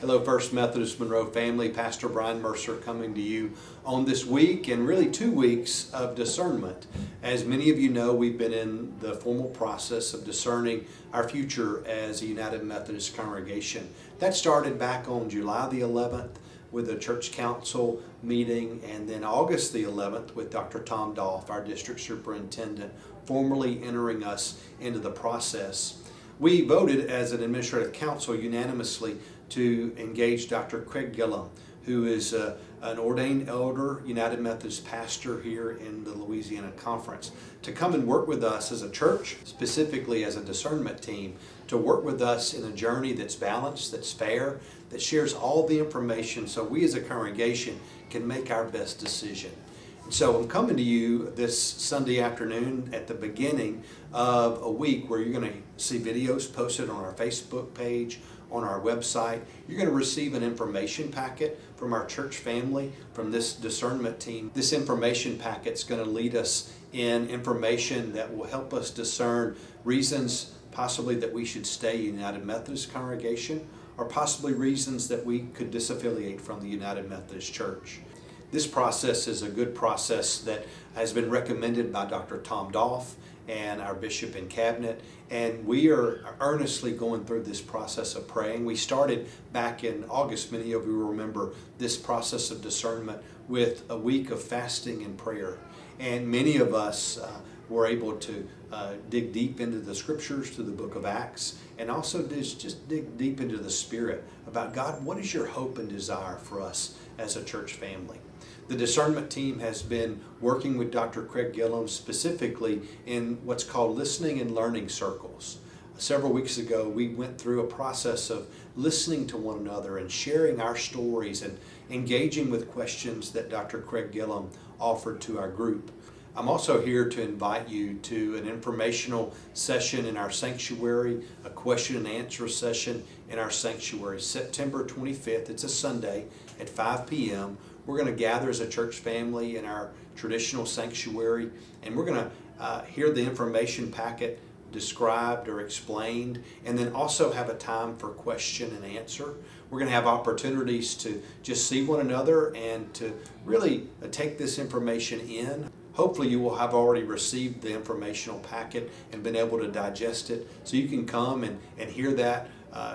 Hello, First Methodist Monroe family. Pastor Brian Mercer coming to you on this week and really 2 weeks of discernment. As many of you know, we've been in the formal process of discerning our future as a United Methodist congregation. That started back on July the 11th with a church council meeting, and then August the 11th with Dr. Tom Dolph, our district superintendent, formally entering us into the process. We voted as an administrative council unanimously to engage Dr. Craig Gillum, who is an ordained elder, United Methodist pastor here in the Louisiana Conference, to come and work with us as a church, specifically as a discernment team, to work with us in a journey that's balanced, that's fair, that shares all the information so we as a congregation can make our best decision. So I'm coming to you this Sunday afternoon at the beginning of a week where you're going to see videos posted on our Facebook page, on our website. You're going to receive an information packet from our church family, from this discernment team. This information packet's going to lead us in information that will help us discern reasons possibly that we should stay United Methodist congregation, or possibly reasons that we could disaffiliate from the United Methodist Church. This process is a good process that has been recommended by Dr. Tom Dolph and our bishop and cabinet, and we are earnestly going through this process of praying. We started back in August. Many of you will remember this process of discernment with a week of fasting and prayer, and many of us were able to dig deep into the scriptures, to the book of Acts, and also just dig deep into the Spirit about, God, what is your hope and desire for us as a church family? The discernment team has been working with Dr. Craig Gillum specifically in what's called listening and learning circles. Several weeks ago, we went through a process of listening to one another and sharing our stories and engaging with questions that Dr. Craig Gillum offered to our group. I'm also here to invite you to an informational session in our sanctuary, a question and answer session in our sanctuary, September 25th. It's a Sunday at 5 p.m. We're going to gather as a church family in our traditional sanctuary, and we're going to hear the information packet described or explained, and then also have a time for question and answer. We're going to have opportunities to just see one another and to really take this information in. Hopefully you will have already received the informational packet and been able to digest it, so you can come and hear that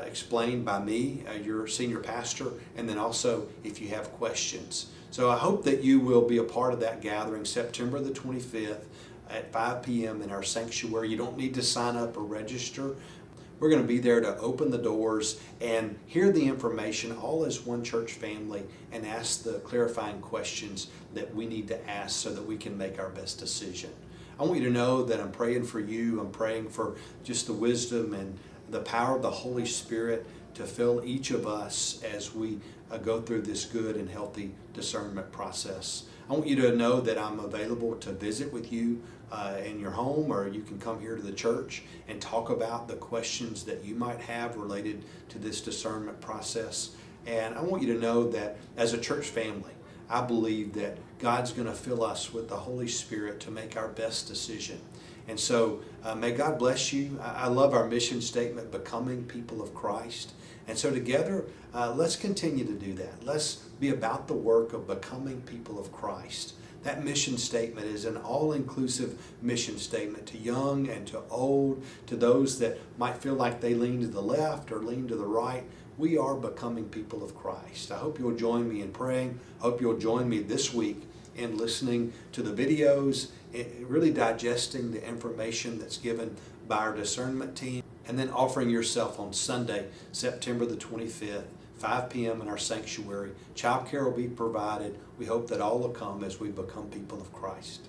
explained by me, your senior pastor, and then also if you have questions. So I hope that you will be a part of that gathering September the 25th at 5 p.m. in our sanctuary. You don't need to sign up or register. We're going to be there to open the doors and hear the information all as one church family and ask the clarifying questions that we need to ask so that we can make our best decision. I want you to know that I'm praying for you. I'm praying for just the wisdom and the power of the Holy Spirit to fill each of us as we go through this good and healthy discernment process. I want you to know that I'm available to visit with you in your home, or you can come here to the church and talk about the questions that you might have related to this discernment process. And I want you to know that as a church family, I believe that God's going to fill us with the Holy Spirit to make our best decision. And so may God bless you. I love our mission statement, becoming people of Christ. And so together, let's continue to do that. Let's be about the work of becoming people of Christ. That mission statement is an all-inclusive mission statement to young and to old, to those that might feel like they lean to the left or lean to the right. We are becoming people of Christ. I hope you'll join me in praying. I hope you'll join me this week in listening to the videos, really digesting the information that's given by our discernment team, and then offering yourself on Sunday, September the 25th, 5 p.m. in our sanctuary. Child care will be provided. We hope that all will come as we become people of Christ.